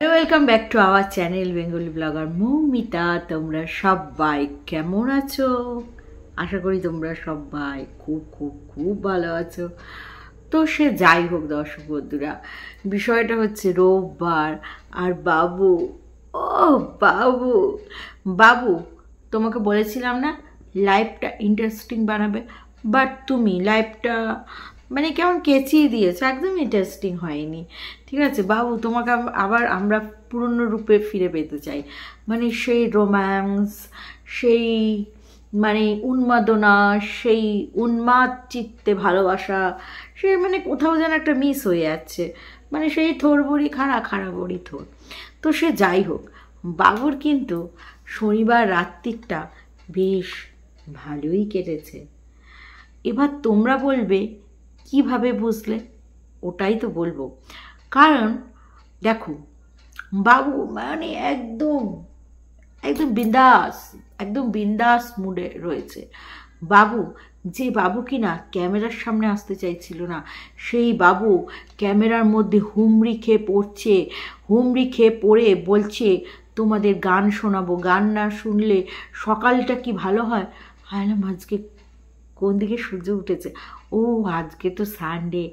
Welcome back to our channel Bengali blogger Moumita. তোমরা সবাই কেমন আছো? আশা করি তোমরা সবাই খুব খুব খুব ভালো আছো। তো সে যাই হোক দর্শক বন্ধুরা, বিষয়টা হচ্ছে রোববার আর বাবু, ও বাবু বাবু তোমাকে বলেছিলাম না লাইফটা ইন্টারেস্টিং বানাবে, বাট তুমি লাইফটা মানে কেমন কেচিয়ে দিয়েছো, একদম ইন্টারেস্টিং হয়নি। ঠিক আছে বাবু, তোমাকে আবার আমরা পুরনো রূপে ফিরে পেতে চাই, মানে সেই রোম্যান্স, সেই মানে উন্মাদনা, সেই উন্মাদ চিত্তে ভালোবাসা, সে মানে কোথাও যেন একটা মিস হয়ে যাচ্ছে, মানে সেই থোর বড়ি খাড়া খাড়া বড়ি থোর। তো সে যাই হোক, বাবুর কিন্তু শনিবার রাত্রিটা বেশ ভালোই কেটেছে। এবার তোমরা বলবে কিভাবে বুঝলে, ওটাই তো বলবো। কারণ দেখো, বাবু মানে একদম একদম বিন্দাস, একদম বিন্দাস মুডে রয়েছে। বাবু, যে বাবু কিনা ক্যামেরার সামনে আসতে চাইছিল না, সেই বাবু ক্যামেরার মধ্যে হুমড়ি খেয়ে পড়ছে, হুমড়ি খেয়ে পড়ে বলছে তোমাদের গান শোনাবো, গান না শুনলে সকালটা কি ভালো হয়। হায়লাম আজকে কোন দিকে সূর্য উঠেছে, ও আজকে তো সানডে,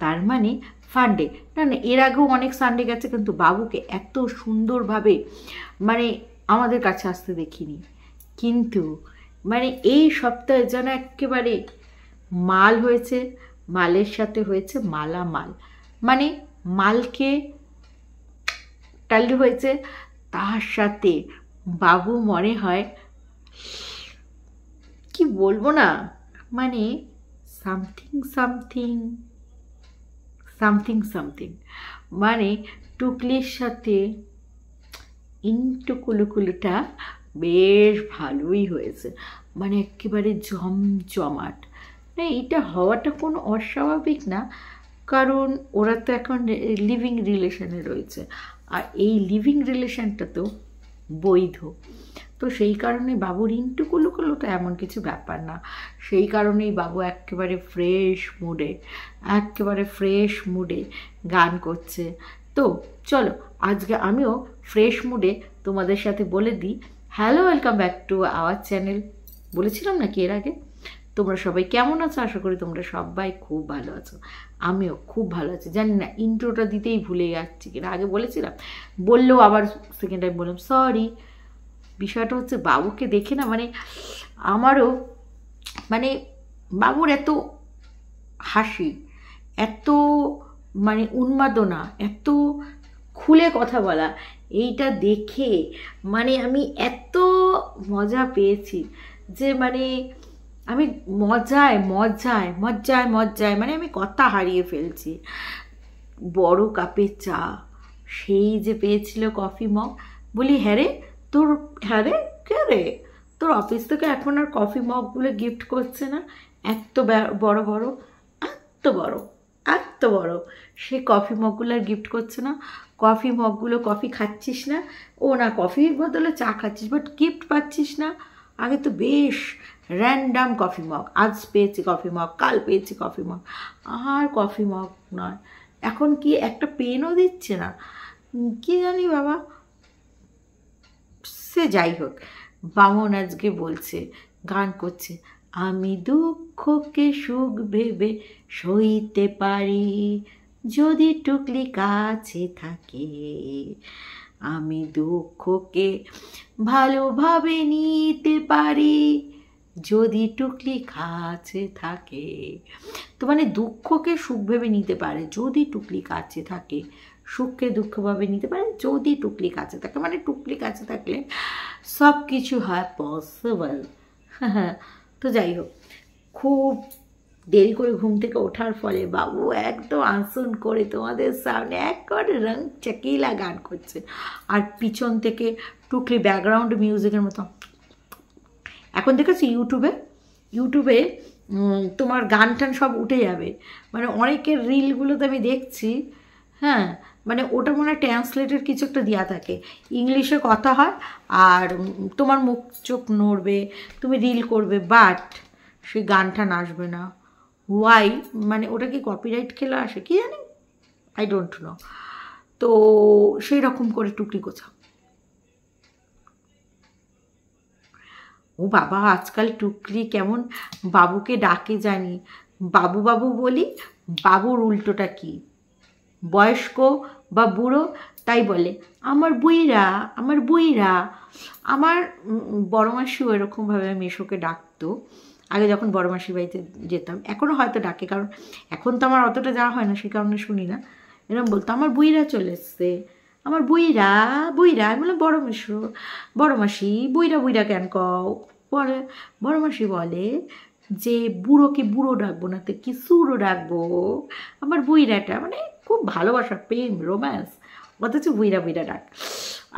তার মানে ফান্ডে। না না, এর আগেও অনেক সানডে গেছে, কিন্তু বাবুকে এত সুন্দরভাবে মানে আমাদের কাছে আসতে দেখিনি। কিন্তু মানে এই সপ্তাহে যেন একেবারে মাল হয়েছে, মালের সাথে হয়েছে মালামাল, মানে মালকে টালি হয়েছে, তার সাথে বাবু মনে হয় কি বলবো না, মানে সামথিং সামথিং সামথিং সামথিং, মানে টুকলির সাথে ইন্টু কুলুকুলুটা বেশ ভালোই হয়েছে, মানে একেবারে জমজমাট। না, এটা হওয়াটা কোনো অস্বাভাবিক না, কারণ ওরা তো এখন লিভিং রিলেশনে রয়েছে, আর এই লিভিং রিলেশনটা তো বৈধ। তো সেই কারণে বাবুর ইন্টু কুলুকুলুটা এমন কিছু ব্যাপার না, সেই কারণেই বাবু একেবারে ফ্রেশ মুডে গান করছে। তো চলো আজকে আমিও ফ্রেশ মুডে তোমাদের সাথে বলে দিই, hello welcome back to our channel. বলেছিলাম নাকি এর আগে? তোমরা সবাই কেমন আছো? আশা করি তোমরা সবাই খুব ভালো আছো, আমিও খুব ভালো আছি। জানি না ইন্ট্রোটা দিতেই ভুলে যাচ্ছি, কিনা আগে বলেছিলাম, বললেও আবার সেকেন্ড টাইম বললাম, সরি। বিষয়টা হচ্ছে বাবুকে দেখে না, মানে আমারও মানে বাবুর এত হাসি, এত মানে উন্মাদনা, এত খুলে কথা বলা, এইটা দেখে মানে আমি এত মজা পেয়েছি যে মানে আমি মজায় মজায় মজায় মজায় মানে আমি কথা হারিয়ে ফেলছি। বড় কাপের চা, সেই যে পেয়েছিল কফি মগ, বলি হ্যাঁ রে তোর, হ্যাঁ রে কে রে, তোর অফিস থেকে এখন আর কফি মগগুলো গিফট করছে না? এত বড় বড়, এত বড় এত বড় সে কফি মগগুলো আর গিফট করছে না। কফি মগগুলো, কফি খাচ্ছিস না, ও না কফির বদলে চা খাচ্ছিস, বাট গিফট পাচ্ছিস না। আগে তো বেশ র্যান্ডাম কফি মগ, আজ পেয়েছি কফি মগ, কাল পেয়েছি কফি মগ, আর কফি মগ নয়, এখন কি একটা পেনও দিচ্ছে না, কি জানি বাবা। সে যাই হোক, বামন আজকে বলছে, গান করছে, আমি দুঃখকে সুখ ভেবে সইতে পারি যদি টুকলি কাছে থাকে, আমি দুঃখকে ভালোভাবে নিতে পারি যদি টুকলি কাছে থাকে। তো মানে দুঃখকে সুখ ভেবে নিতে পারে যদি টুকলি কাছে থাকে, সুখকে দুঃখভাবে নিতে পারে যদি টুকলি কাছে থাকে, মানে টুকলি কাছে থাকলে সব কিছু হয় পসিবল। তো যাই হোক, খুব দেরি করে ঘুম থেকে ওঠার ফলে বাবু একদম আসুন করে তোমাদের সামনে একবারে রং চাকিলা গান করছে, আর পিছন থেকে টুকলি ব্যাকগ্রাউন্ড মিউজিকের মতো। এখন দেখেছি ইউটিউবে তোমার গান টান সব উঠে যাবে, মানে অনেকের রিলগুলোতে আমি দেখছি, হ্যাঁ, মানে ওটা মনে হয় ট্রান্সলেটের কিছু একটা দেওয়া থাকে, ইংলিশে কথা হয় আর তোমার মুখ চোখ নড়বে, তুমি রিল করবে, বাট সেই গান টান আসবে না। ওয়াই, মানে ওটা কি কপিরাইট খেলে আসে কি জানি, আই ডোন্ট নো। তো সেই রকম করে টুকলি গোছাও। ও বাবা, আজকাল টুকলি কেমন বাবুকে ডাকে জানি, বাবু বাবু বলি, বাবুর উল্টোটা কি, বয়স্ক বা বুড়ো তাই বলে আমার বুইরা, আমার বুইরা। আমার বড় মাসিও এরকমভাবে মেশোকে ডাকতো আগে যখন বড় মাসির বাড়িতে যেতাম, এখনও হয়তো ডাকে, কারণ এখন তো আমার অতটা যাওয়া হয় না, সে কারণে শুনি না। এরকম বলতো আমার বুইরা চলে এসছে, আমার বুইরা বুইরা। আমি বললাম বড় মেশো, বড় মাসি বুইরা বুইরা কেন কও? পরে বড় মাসি বলে যে বুড়োকে বুড়ো ডাকবো না তো কি সুরো ডাকবো, আমার বুইরাটা, মানে খুব ভালোবাসা, প্রেম, রোম্যান্স, অথচ বুইরা বুইরা ডাক।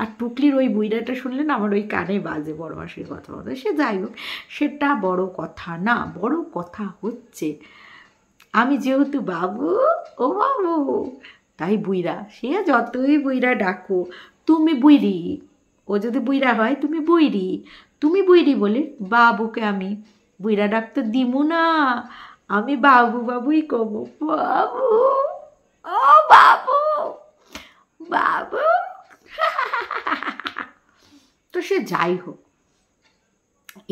আর টুকলির ওই বুইরাটা শুনলে না আমার ওই কানে বাজে বড় মাসির কথা বলে। সে যাই হোক, সেটা বড় কথা না, বড় কথা হচ্ছে আমি যেহেতু বাবু, ও বাবু, তাই বুইরা, সে যতই বুইরা ডাকো, তুমি বুইরি, ও যদি বুইরা হয় তুমি বুইরি, তুমি বুইরি বলে বাবুকে আমি বুইরা ডাকতে দিমু না, আমি বাবু বাবুই কব, বাবু, ও বাবু, বাবু। তো সে যাই হোক,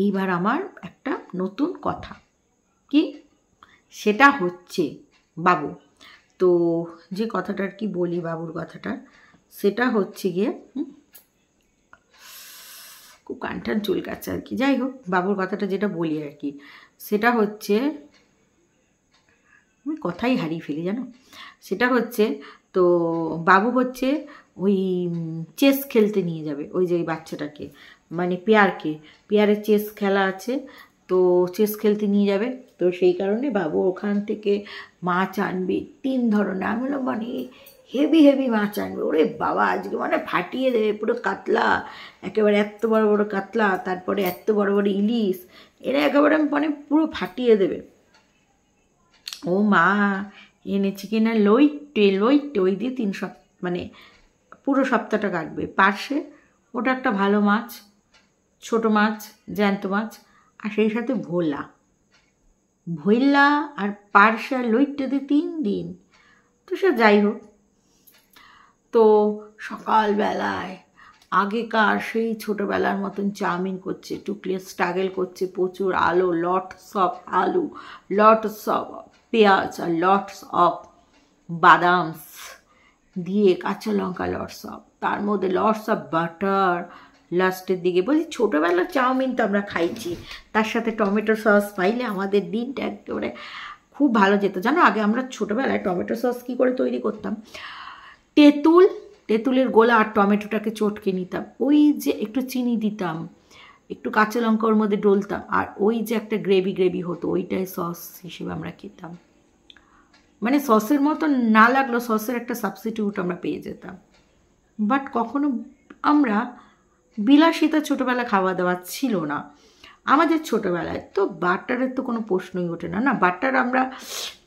এইবার আমার একটা নতুন কথা, কি সেটা হচ্ছে বাবু। তো যে কথাটা আর কি বলি, বাবুর কথাটা, সেটা হচ্ছে গিয়ে খুব কানটান চুলকাচ্ছে আর কি। যাই হোক, বাবুর কথাটা যেটা বলি আর কি, সেটা হচ্ছে, আমি কথাই হারিয়ে ফেলি জানো। সেটা হচ্ছে, তো বাবু হচ্ছে ওই চেস খেলতে নিয়ে যাবে ওই যে ওই বাচ্চাটাকে, মানে পেয়ারের চেস খেলা আছে, তো চেস খেলতে নিয়ে যাবে। তো সেই কারণে বাবু ওখান থেকে মাছ আনবে 3 ধরনের। আমি বললাম মানে হেভি হেভি মাছ আনবে, ওরে বাবা আজকে মানে ফাটিয়ে দেবে পুরো কাতলা, একেবারে এত বড় বড় কাতলা, তারপরে এত বড় বড় ইলিশ, এরা একেবারে মানে পুরো ফাটিয়ে দেবে। ও মা, এনেছি কিনা লইটে লইটে, ওই দিয়ে 3 সপ্তাহ মানে পুরো সপ্তাহটা কাটবে। পার্শে, ওটা একটা ভালো মাছ, ছোট মাছ, জ্যান্ত মাছ, আর সেই সাথে ভোলা, ভইলা আর পার্শে আর লইটে দিয়ে 3 দিন। তো সে যাই হোক, তো সকালবেলায় আগেকার সেই ছোটোবেলার মতন চাউমিন করছে, টুকলি স্ট্রাগল করছে, প্রচুর আলু, লটস অফ আলু, লটস অফ পেঁয়াজ আর লটস অফ বাদামস দিয়ে, কাঁচা লঙ্কা লটস অফ, তার মধ্যে লটস অফ বাটার। লাস্টের দিকে বলছি ছোটোবেলার চাউমিন তো আমরা খাইছি, তার সাথে টমেটো সস পাইলে আমাদের দিনটা একেবারে খুব ভালো যেত জানো। আগে আমরা ছোটোবেলায় টমেটো সস কী করে তৈরি করতাম, তেঁতুলের গোলা আর টমেটোটাকে চটকে নিতাম, ওই যে একটু চিনি দিতাম, একটু কাঁচা লঙ্কা ওর মধ্যে ডলতাম, আর ওই যে একটা গ্রেভি গ্রেভি হতো, ওইটাই সস হিসেবে আমরা খেতাম। মানে সসের মতো না লাগলো, সসের একটা সাবস্টিটিউট আমরা পেয়ে যেতাম। বাট কখনো আমরা বিলাসিতা ছোটোবেলা খাওয়া দাওয়া ছিল না আমাদের ছোটোবেলায়। তো বাটারের তো কোনো প্রশ্নই ওঠে না, না বাটার আমরা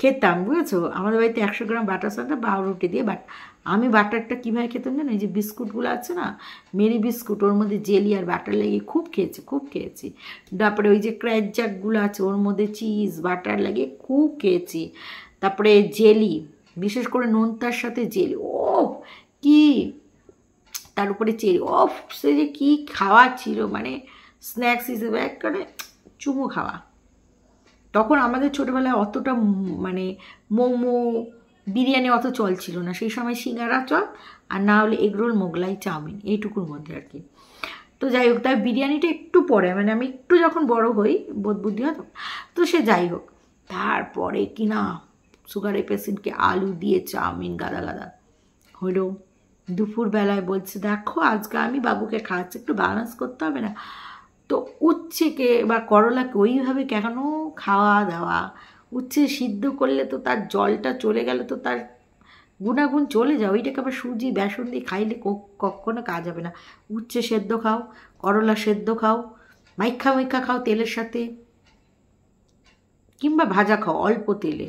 খেতাম, বুঝেছো। আমাদের বাড়িতে 100 গ্রাম বাটার সাথে পাউরুটি দিয়ে, বাট আমি বাটারটা কীভাবে খেতাম জানো, এই যে বিস্কুটগুলো আছে না, মেরি বিস্কুট, ওর মধ্যে জেলি আর বাটার লাগিয়ে খুব খেয়েছি। তারপরে ওই যে ক্র্যাচ জ্যাকগুলো আছে, ওর মধ্যে চিজ বাটার লাগিয়ে খুব খেয়েছি। তারপরে জেলি, বিশেষ করে নোনতার সাথে জেলি, ও কি, তার উপরে চেরি, অফ সে যে কী খাওয়া ছিল, মানে স্ন্যাক্স হিসেবে একেবারে চুমু খাওয়া। তখন আমাদের ছোটোবেলায় অতটা মানে মোমো বিরিয়ানি অত চল ছিল না, সেই সময় সিঙ্গারা চল, আর না হলে এগরোল, মোগলাই, চাউমিন, এইটুকুর মধ্যে আর কি। তো যাই হোক, তাই বিরিয়ানিটা একটু পরে, মানে আমি একটু যখন বড় হই, বোধ বুদ্ধি হয়, তো সে যাই হোক। তারপরে কিনা সুগারের পেশেন্টকে আলু দিয়ে চাউমিন গাদা গাদা হলো। দুপুরবেলায় বলছে দেখো আজকে আমি বাবুকে খাওয়াচ্ছি, একটু ব্যালেন্স করতে হবে না। তো উচ্ছেকে বা করলাকে ওইভাবে কেন খাওয়া দাওয়া, উচ্ছে সিদ্ধ করলে তো তার জলটা চলে গেলে তো তার গুণাগুণ চলে যায়, ওইটাকে আবার সুজি বেসন দিয়ে খাইলে কখনো কাজ হবে না। উচ্ছে সেদ্ধ খাও, করলা সেদ্ধ খাও, মাইখা খাও তেলের সাথে, কিংবা ভাজা খাও অল্প তেলে।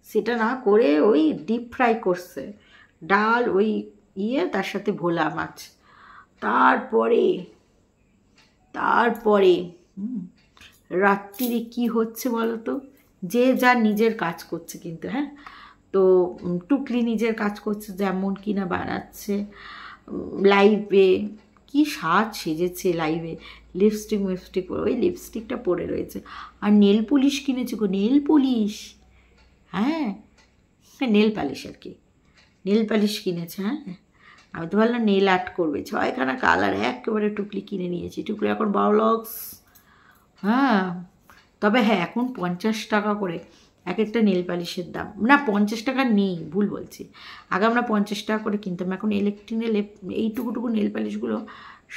সেটা না করে ওই ডিপ ফ্রাই করছে ডাল, ওই তার সাথে ভোলা মাছ। তারপরে রাত্রিরে কি হচ্ছে বলো তো, যে যা নিজের কাজ করছে কিন্তু, হ্যাঁ। তো টুকলি নিজের কাজ করছে, যেমন কিনা বানাচ্ছে লাইভে। কি সাজ সেজেছে লাইভে, লিপস্টিক পরে, ওই লিপস্টিকটা পরে রয়েছে। আর নেল পলিশ কিনেছে গো, নেল পলিশ, হ্যাঁ নেল পালিশ আর কি, নেল পালিশ কিনেছে। হ্যাঁ আমি তো ভাবলাম নেল আর্ট করবে, 6খানা কালার একেবারে টুকলি কিনে নিয়েছি। টুকলি এখন বাউলক্স। হ্যাঁ তবে হ্যাঁ এখন 50 টাকা করে এক একটা নেল পালিশের দাম। না 50 টাকা নেই, ভুল বলছি, আগে আমরা 50 টাকা করে কিনতাম, এখন ইলেকট্রিকের এইটুকুটুকু নেল পালিশগুলো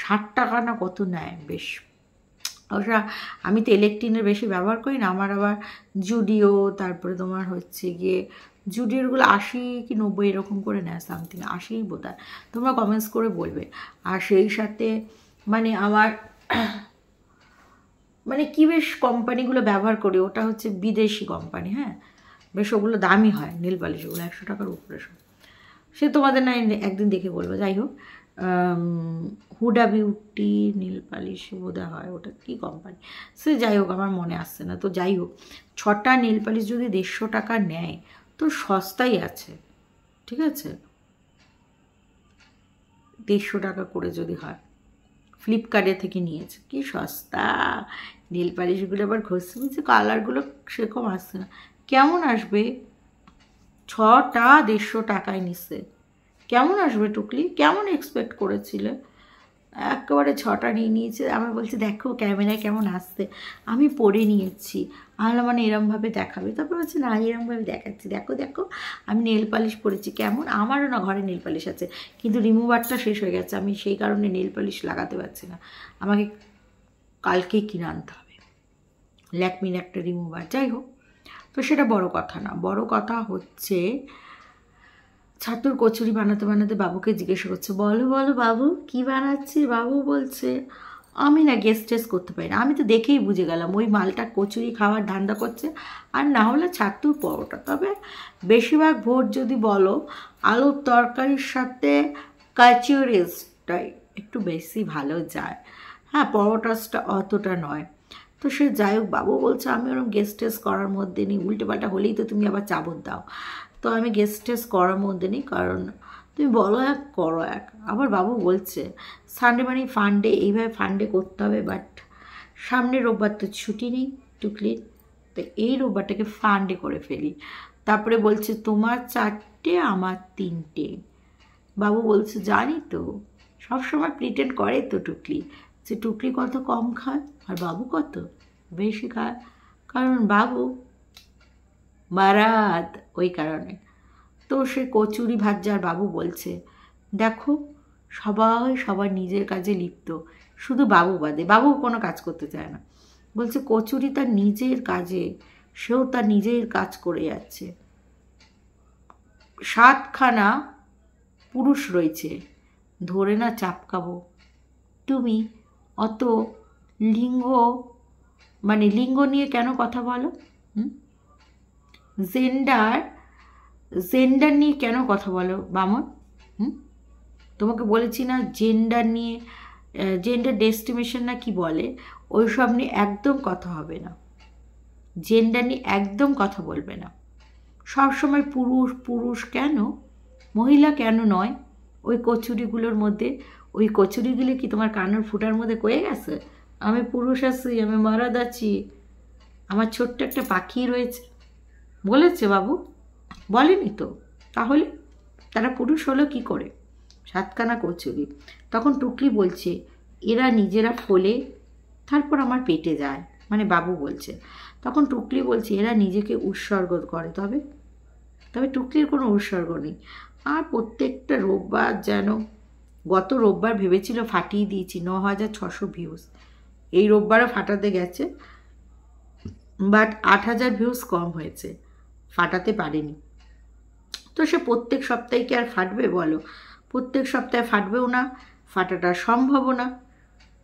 60 টাকা না কত নেয়। বেশ অবশ্য আমি তো ইলেকট্রিকের বেশি ব্যবহার করি না, আমার আবার জুডিও, তারপরে তোমার হচ্ছে গিয়ে জুডিওরগুলো 80 কি 90 এরকম করে নেয়, সামথিং 80 বোধ হয়, তোমরা কমেন্টস করে বলবে। আর সেই সাথে মানে আমার মানে কি বেশ কোম্পানিগুলো ব্যবহার করি, ওটা হচ্ছে বিদেশি কোম্পানি। হ্যাঁ বেশ ওগুলো দামি হয় নেল পালিশ, ওগুলো 100 টাকার উপরে সব। সে তোমাদের না একদিন দেখে বলবো। যাই হোক, হুডা বিউটি নীল পালিশ বোধহয় হয়, ওটা কি কোম্পানি সে, যাই হোক আমার মনে আসছে না। তো যাই হোক, 6টা নীল পালিশ যদি 150 টাকা নেয় তো সস্তাই আছে, ঠিক আছে, 150 টাকা করে যদি হয়। ফ্লিপকার্টে থেকে নিয়েছে, কি সস্তা নীল পালিশগুলো। আবার ঘষে বুঝছে কালারগুলো সেরকম আসছে না, কেমন আসবে? 6টা 150 টাকায় নিচ্ছে, কেমন আসবে টুকলি? কেমন এক্সপেক্ট করেছিলে? একেবারে 6টা নিয়ে নিয়েছে। আমি বলছি দেখো ক্যামেরায় কেমন আসছে, আমি পরে নিয়েছি। আহলা মানে এরমভাবে দেখাবে, তারপর বলছে না এরমভাবে দেখাচ্ছি, দেখো দেখো আমি নেল পালিশ পরেছি কেমন। আমারও না ঘরে নেল পালিশ আছে, কিন্তু রিমুভারটা শেষ হয়ে গেছে, আমি সেই কারণে নেল পালিশ লাগাতে পারছি না, আমাকে কালকেই কিনে আনতে হবে ল্যাকমির একটা রিমুভার। যাই হোক, তো সেটা বড় কথা না, বড় কথা হচ্ছে ছাতুর কচুরি বানাতে বানাতে বাবুকে জিজ্ঞাসা করছে, বলো বলো বাবু কি বানাচ্ছি? বাবু বলছে আমি না গেস টেস করতে পারি না। আমি তো দেখেই বুঝে গেলাম ওই মালটা কচুরি খাওয়ার ধান্দা করছে, আর না হলে ছাতুর পরোটা। তবে বেশিরভাগ ভোট যদি বলো আলুর তরকারির সাথে কচুরিটাই একটু বেশি ভালো যায়। হ্যাঁ পরোটাসটা অতটা নয়। তো সে যাই হোক, বাবু বলছে আমি ওরকম গেস টেস করার মধ্যে নেই, উল্টে পাল্টা হলেই তো তুমি আবার চাবত দাও। তো আমি গেস টেস করার মধ্যে নেই, কারণ তুমি বলো এক করো এক। আবার বাবু বলছে সানডে মানে ফান্ডে, এইভাবে ফান্ডে করতে হবে, বাট সামনের রোববার তো ছুটি নেই টুকলির, তো এই রোববারটাকে ফান্ডে করে ফেলি। তারপরে বলছে তোমার 4টে আমার 3টে। বাবু বলছে জানি তো, সবসময় প্রিটেন্ড করে তো টুকলি, যে টুকলি কত কম খায় আর বাবু কত বেশি খায়, কারণ বাবু মারাত, ওই কারণে। তো সে কচুরি ভাজ্জার বাবু বলছে দেখো সবাই সবার নিজের কাজে লিপ্ত, শুধু বাবু বাদে, বাবু কোনো কাজ করতে চায় না। বলছে কচুরি তার নিজের কাজে, সেও তার নিজের কাজ করে যাচ্ছে। 7খানা পুরুষ রয়েছে, ধরে না চাপকাবো। তুমি অত লিঙ্গ মানে লিঙ্গ নিয়ে কেন কথা বলো? জেন্ডার নিয়ে কেন কথা বলো বামন? তোমাকে বলেছি না জেন্ডার নিয়ে, জেন্ডার ডেস্টিনেশন না কি বলে, ওই সব নিয়ে একদম কথা হবে না, জেন্ডার নিয়ে একদম কথা বলবে না। সবসময় পুরুষ পুরুষ কেন, মহিলা কেন নয়? ওই কচুরিগুলোর মধ্যে, ওই কচুরিগুলো কি তোমার কানের ফুটার মধ্যে কয়ে গেছে আমি পুরুষ আছি, আমি মরাদ আছি, আমার ছোট্ট একটা পাখি রয়েছে? বলেছে বাবু? বলেনি তো, তাহলে তারা পুরুষ হলো কি করে? 7খানা কচুরি। তখন টুকলি বলছে এরা নিজেরা ফোলে তারপর আমার পেটে যায়, মানে বাবু বলছে। তখন টুকলি বলছে এরা নিজেকে উৎসর্গ করে, তবে তবে টুকলির কোনো উৎসর্গ নেই। আর প্রত্যেকটা রোববার যেন, গত রোববার ভেবেছিল ফাটিয়ে দিয়েছি, 9600 ভিউজ, এই রোববারও ফাটাতে গেছে, বাট 8000 ভিউজ কম হয়েছে, ফাটাতে পারেনি। তো সে প্রত্যেক সপ্তাহে কি আর ফাটবে বলো? প্রত্যেক সপ্তাহে ফাটবেও না, ফাটাটা সম্ভবও না।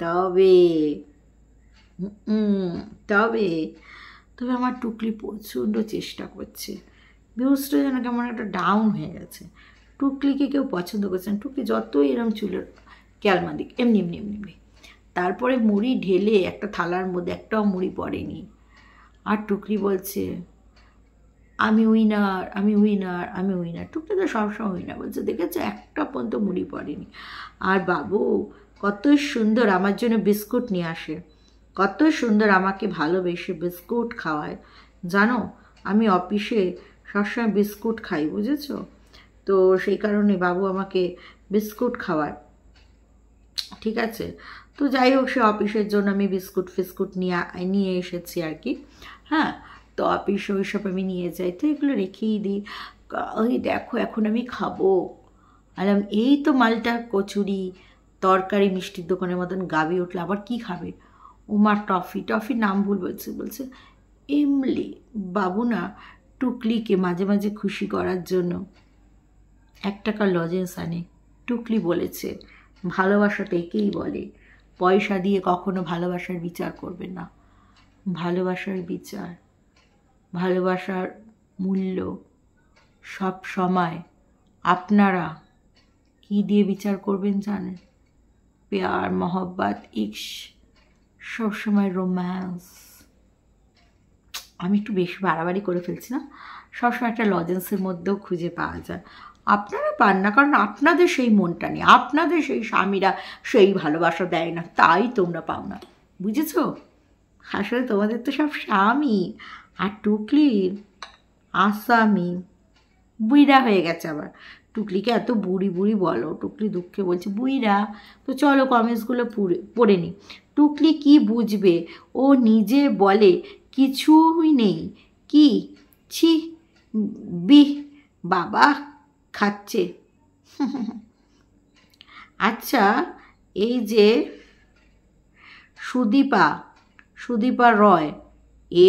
তবে তবে তবে আমার টুকলি প্রচণ্ড চেষ্টা করছে। ভিউজটা যেন কেমন একটা ডাউন হয়ে গেছে, টুকলিকে কেউ পছন্দ করছে না। টুকলি যতই এরম চুলের ক্যালমা দিক এমনি এমনি এমনি এমনি, তারপরে মুড়ি ঢেলে একটা থালার মধ্যে একটাও মুড়ি পড়েনি। আর টুকলি বলছে আমি উইনার, আমি উইনার, আমি উইনার। টুকলি তো সবসময় উইনার বলছে, দেখেছো একটা পর্যন্ত মুড়ি পড়েনি। আর বাবু কত সুন্দর আমার জন্য বিস্কুট নিয়ে আসে, কত সুন্দর আমাকে ভালোবেসে বিস্কুট খাওয়ায়। জানো আমি অফিসে সবসময় বিস্কুট খাই, বুঝেছো? তো সেই কারণে বাবু আমাকে বিস্কুট খাওয়ায়, ঠিক আছে? তো যাই হোক, সে অফিসের জন্য আমি বিস্কুট ফিস্কুট নিয়ে এসেছি আর কি। হ্যাঁ, তো অফিসে ওইসব আমি নিয়ে যাই, তো এগুলো রেখেই দিই। ওই দেখো এখন আমি খাবো, আলাম এই তো মালটা কচুরি তরকারি মিষ্টির দোকানের মতন গাবি উঠলো, আবার কি খাবে? ওমা টফি, টফির নাম ভুল বলছে, বলছে এমলি। বাবু না টুকলিকে মাঝে মাঝে খুশি করার জন্য 1 টাকার লজেন্স আনে। টুকলি বলেছে ভালোবাসাটা একেই বলে, পয়সা দিয়ে কখনো ভালোবাসার বিচার করবে না। ভালোবাসার বিচার, ভালোবাসার মূল্য সব সময় আপনারা কি দিয়ে বিচার করবেন জানেন? প্যার, মহব্বত, ইক্স, সবসময় রোম্যান্স। আমি একটু বেশি বাড়াবাড়ি করে ফেলছি না? সবসময় একটা লজেন্সের মধ্যেও খুঁজে পাওয়া যায়, আপনারা পান না, কারণ আপনাদের সেই মনটা নেই, আপনাদের সেই স্বামীরা সেই ভালোবাসা দেয় না, তাই তোমরা পাও না, বুঝেছো? আসলে তোমাদের তো সব স্বামী, আর টুকলির আসামি বুইড়া হয়ে গেছে। আবার টুকলিকে এত বুড়ি বুড়ি বলো, টুকলি দুঃখে বলছে বুইড়া। তো চলো কমেন্টসগুলো পড়ে নি। টুকলি কি বুঝবে, ও নিজে বলে কিছুই নেই, কি ছি বি বাবা খাচ্ছে। আচ্ছা, এই যে সুদীপা রয়,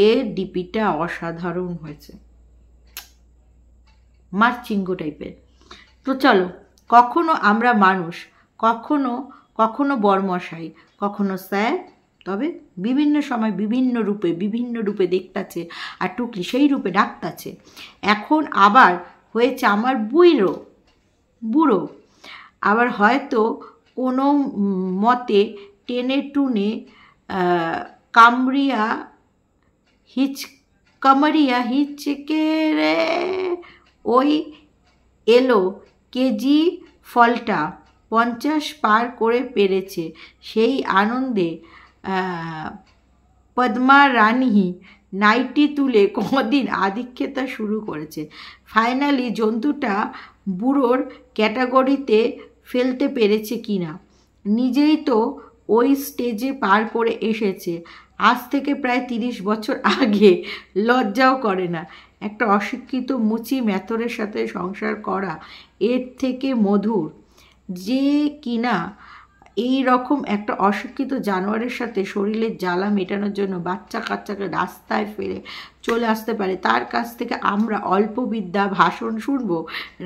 এর ডিপিটা অসাধারণ হয়েছে, মারচিঙ্গো টাইপের। তো চলো, কখনো আমরা মানুষ, কখনো কখনো বরমশাই, কখনো স্যার, তবে বিভিন্ন সময় বিভিন্ন রূপে দেখতাছে, আর টুকলি সেই রূপে ডাকতাছে। এখন আবার হয়েছে আমার বুড়ো, আবার হয়তো কোনো মতে টেনে টুনে কামড়িয়া হিচকে রে ওই এলো কেজি ফলটা 50 পার করে পেরেছে। সেই আনন্দে পদ্মা রানী নাইটি তুলে কদিন আধিক্যতা শুরু করেছে। ফাইনালি জন্তুটা বুড়োর ক্যাটাগরিতে ফেলতে পেরেছে কিনা, নিজেই তো ওই স্টেজে পার করে এসেছে আজ থেকে প্রায় 30 বছর আগে। লজ্জাও করে না একটা অশিক্ষিত মুচি মেথরের সাথে সংসার করা, এর থেকে মধুর যে কিনা এই রকম একটা অশিক্ষিত জানোয়ারের সাথে শরীরের জ্বালা মেটানোর জন্য বাচ্চা কাচ্চাকে রাস্তায় ফেলে চলে আসতে পারে। তার কাছ থেকে আমরা অল্প বিদ্যা ভাষণ শুনবো,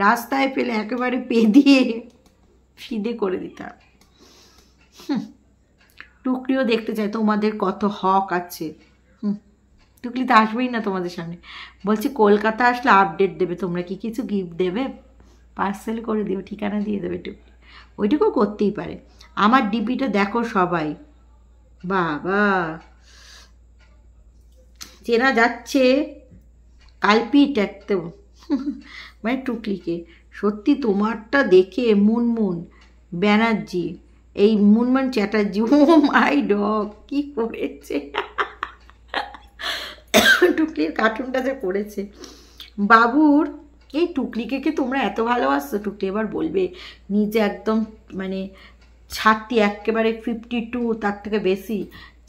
রাস্তায় ফেলে একেবারে পেদিয়ে সিধে করে দিতাম। টুকলিও দেখতে চাই তোমাদের কত হক আছে। টুকলি তো আসবেই না তোমাদের সামনে, বলছে কলকাতা আসলে আপডেট দেবে। তোমরা কি কিছু গিফট দেবে? পার্সেল করে দিও, ঠিকানা দিয়ে দেবে টুকলি, ওইটুকু করতেই পারে। আমার ডিপিটা দেখো সবাই, বাবা চেনা যাচ্ছে কালপিট একদম। মানে টুকলিকে সত্যি তোমারটা দেখে মুনমুন ব্যানার্জি, এই মুনমুন চ্যাটার্জি, ও মাই ডগ কি করেছে, টুকলির কার্টুনটা যে করেছে বাবুর। এই টুকলিকে কি তোমরা এত ভালোবাসছো? টুকলি এবার বলবে নিজে একদম মানে ছাতি একেবারে 52, তার থেকে বেশি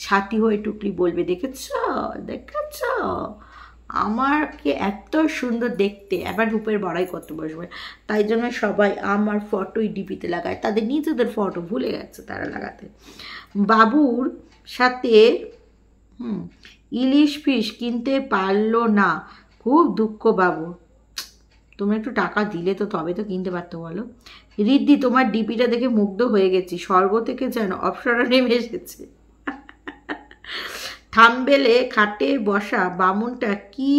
ছাতি হয়ে টুকলি বলবে দেখেছ আমাকে এত সুন্দর দেখতে। এবার রূপের বড়াই করতে বসবে, তাই জন্য সবাই আমার ফটোই ডিপিতে লাগায়, তাদের নিজেদের ফটো ভুলে গেছে তারা লাগাতে। বাবুর সাথে ইলিশ ফিশ কিনতে পারলো না, খুব দুঃখ বাবু। তুমি একটু টাকা দিলে তো তবে তো কিনতে পারতো বলো। রিদ্ধি তোমার ডিপিটা দেখে মুগ্ধ হয়ে গেছি, স্বর্গ থেকে যেন অপ্সরা নেমে এসেছে। থাম্বেলে খাটে বসা বামুনটা কি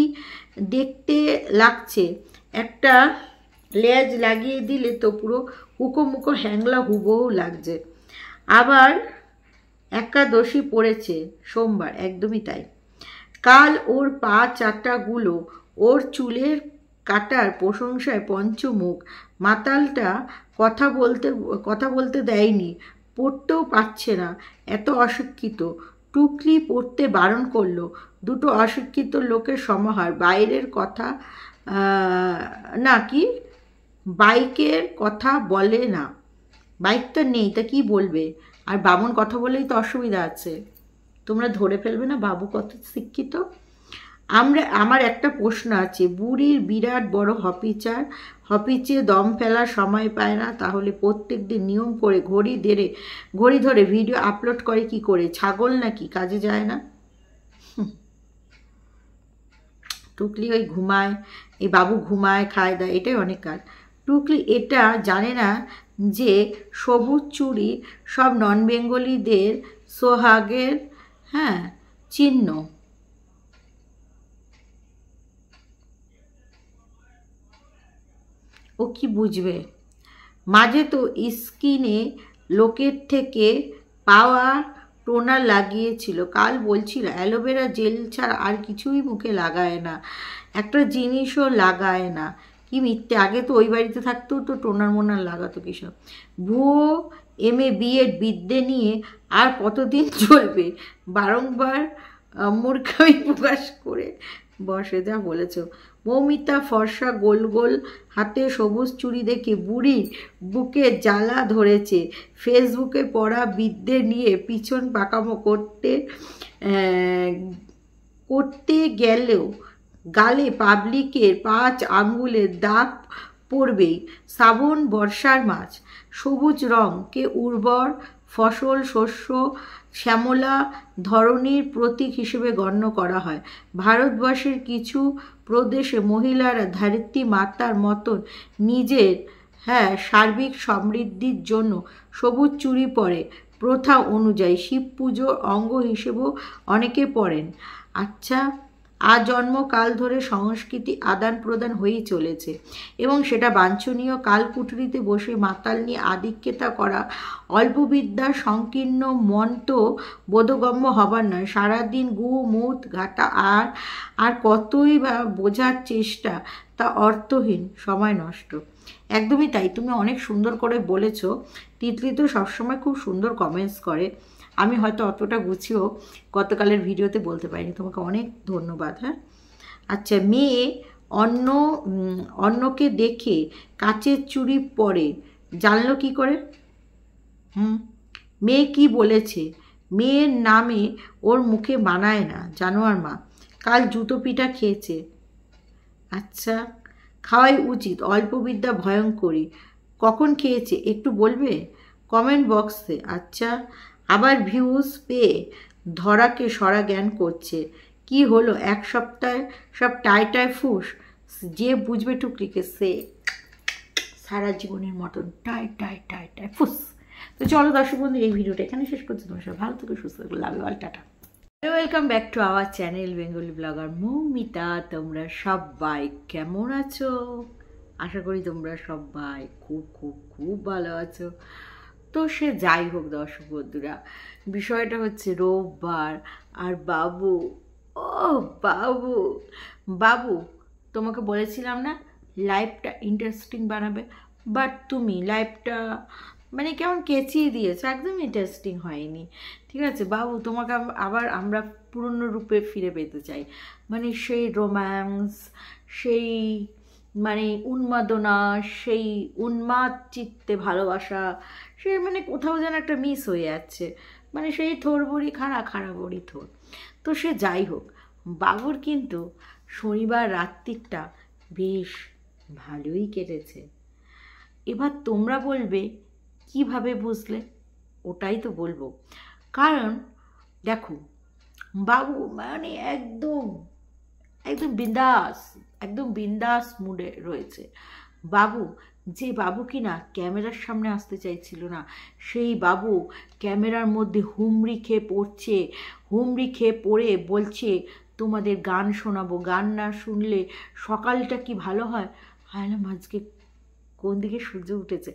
দেখতে লাগছে, একটা লেজ লাগিয়ে দিলে তো পুরো হুকো হ্যাংলা হুবহু লাগছে। আবার একাদশী পড়েছে সোমবার, একদমই তাই। কাল ওর পা চাটাগুলো ওর চুলের কাটার প্রশংসায় পঞ্চমুখ। মাতালটা কথা বলতে দেয়নি, পড়তেও পারছে না, এত অশিক্ষিত। টুকলি পড়তে বারণ করলো। দুটো অশিক্ষিত লোকের সমাহার। বাইরের কথা না কি, বাইকের কথা বলে না, বাইক তো নেই, তা কি বলবে? আর বামুন কথা বলেই তো অসুবিধা আছে। তোমরা ধরে ফেলবে না বাবু কত শিক্ষিত? আমার একটা প্রশ্ন আছে, বুড়ির বিরাট বড় হপিচে দম ফেলার সময় পায় না, তাহলে প্রত্যেক দিন নিয়ম করে ঘড়ি ধরে ভিডিও আপলোড করে কি করে? ছাগল নাকি, কাজে যায় না? টুকলি ওই ঘুমায়, এই বাবু ঘুমায়, খায় দায়, এটাই অনেক কাজ। টুকলি এটা জানে না যে সবুজ চুড়ি সব নন বেঙ্গলিদের সোহাগের চিহ্ন। ও কি বুঝবে? মাঝে তো স্কিনে লোকের থেকে পাওয়া টোনার লাগিয়েছিল, কাল বলছিল অ্যালোভেরা জেল ছাড়া আর কিছুই মুখে লাগায় না, একটা জিনিসও লাগায় না। কি মিথ্যে, আগে তো ওই বাড়িতে থাকতেও তো টোনার মোনার লাগাতো কিসব। ভুয়ো MA BEd বিদ্যে নিয়ে আর কতদিন চলবে? বারংবার মূর্খামি প্রকাশ করে বসে। যা বলেছ। মৌমিতা ফর্সা গোল গোল হাতে সবুজ চুড়ি দেখে বুড়ির বুকে জ্বালা ধরেছে। ফেসবুকে পড়া বিদ্যে নিয়ে পিছন পাকামো করতে গেলেও গালে পাবলিকের 5 আঙ্গুলের দাগ পড়বেই। শ্রাবণ বর্ষার মাছ, সবুজ রঙকে উর্বর ফসল, শস্য, শ্যামলা ধরনীর প্রতীক হিসেবে গণ্য করা হয়। ভারতবর্ষের কিছু প্রদেশে মহিলারা ধরিত্রী মাতার মতন নিজের সার্বিক সমৃদ্ধির জন্য সবুজ চুড়ি পরে। প্রথা অনুযায়ী শিব পুজোর অঙ্গ হিসেবেও অনেকে পড়েন। আচ্ছা, আজন্মকাল ধরে সংস্কৃতি আদান প্রদান হয়েই চলেছে এবং সেটা বাঞ্ছনীয়। কালকুঠরিতে বসে মাতাল নিয়ে আধিক্যতা করা অল্পবিদ্যা সংকীর্ণ মন্ত বোধগম্য হবার নয়। সারাদিন মুত ঘাটা আর কতই বা বোঝার চেষ্টা, তা অর্থহীন, সময় নষ্ট। একদমই তাই, তুমি অনেক সুন্দর করে বলেছ। তিতলি তো সবসময় খুব সুন্দর কমেন্টস করে, আমি হয়তো অতটা গুছিয়েও গতকালের ভিডিওতে বলতে পারিনি। তোমাকে অনেক ধন্যবাদ। আচ্ছা, মেয়ে অন্যকে দেখে কাচের চুড়ি পরে জানলো কি করে? মেয়ে কি বলেছে? মেয়ের নামে ওর মুখে মানায় না, জানোয়ার মা। কাল জুতো পিঠা খেয়েছে। আচ্ছা, খাওয়াই উচিত, অল্পবিদ্যা ভয়ঙ্করী। কখন খেয়েছে একটু বলবে কমেন্ট বক্সে? আচ্ছা, আবার ভিউজ পেয়ে ধরাকে সরা জ্ঞান করছে। কি হলো, এক সপ্তাহে সব টাই ফুস। যে বুঝবে টুকরিকে সে সারা জীবনের মতন টাই ফুস। তো চলো দর্শক বন্ধু, এই ভিডিওটা এখানে শেষ করছি। তোমার সব ভালো থেকে সুস্থ থাকো, love you all, tata. Welcome back to our channel Bengali blogger Moumita. তোমরা সবাই কেমন আছো? আশা করি তোমরা সবাই খুব খুব খুব ভালো আছো। তো সে যাই হোক দর্শক বন্ধুরা, বিষয়টা হচ্ছে রোববার আর বাবু, ও বাবু তোমাকে বলেছিলাম না লাইফটা ইন্টারেস্টিং বানাবে, বাট তুমি লাইফটা মানে কেমন কেচিয়ে দিয়েছো, একদম ইন্টারেস্টিং হয়নি। ঠিক আছে বাবু, তোমাকে আবার আমরা পুরনো রূপে ফিরে পেতে চাই, মানে সেই রোম্যান্স, সেই মানে উন্মাদনা, সেই উন্মাদ চিত্তে ভালোবাসা, সে মানে কোথাও যেন একটা মিস হয়ে যাচ্ছে, মানে সেই থোর বড়ি খাড়া বড়ি থোর। তো সে যাই হোক, বাবুর কিন্তু শনিবার রাত্রিটা বেশ ভালোই কেটেছে। এবার তোমরা বলবে কিভাবে বুঝলে? ওটাই তো বলবো। কারণ দেখো, বাবু মানে একদম বিন্দাস মুডে রয়েছে। যে বাবু কিনা ক্যামেরার সামনে আসতে চাইছিল না, সেই বাবু ক্যামেরার মধ্যে হুমড়ি খেয়ে পড়ে বলছে তোমাদের গান শোনাবো, গান না শুনলে সকালটা কি ভালো হয়। আজকে কোন দিকে সূর্য উঠেছে?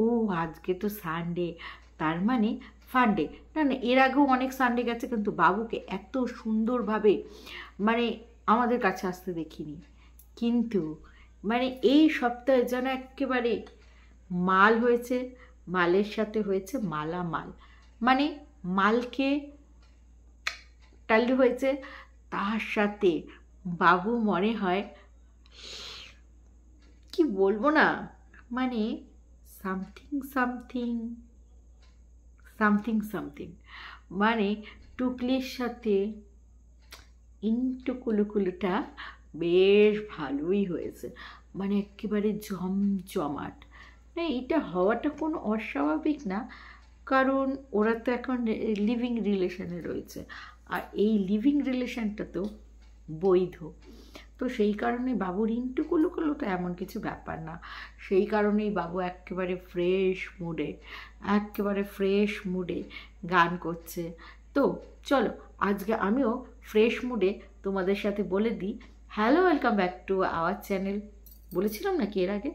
ও আজকে তো সানডে, তার মানে ফান্ডে। না, এর আগেও অনেক সানডে গেছে, কিন্তু বাবুকে এত সুন্দরভাবে মানে আমাদের কাছে আসতে দেখিনি। কিন্তু মানে এই সপ্তাহে যেন একেবারে মাল হয়েছে, মালের সাথে হয়েছে মালামাল। মানে মালকে টাল্লু হয়েছে, তার সাথে বাবু মনে হয় কি বলবো না, মানে সামথিং সামথিং সামথিং সামথিং, মানে টুকলির সাথে ইন্টু কুলুকুলুটা বেশ ভালোই হয়েছে, মানে একেবারে জমজমাট। না, এটা হওয়াটা কোনো অস্বাভাবিক না, কারণ ওরা তো এখন লিভিং রিলেশনে রয়েছে, আর এই লিভিং রিলেশনটা তো বৈধ। তো সেই কারণে বাবুর ইন্টু কুলুকুলু তো এমন কিছু ব্যাপার না। সেই কারণেই বাবু একেবারে ফ্রেশ মুডে গান করছে। তো চলো, আজকে আমিও ফ্রেশ মুডে তোমাদের সাথে বলে দিই, hello, welcome back to our channel. বলেছিলাম নাকি এর আগে?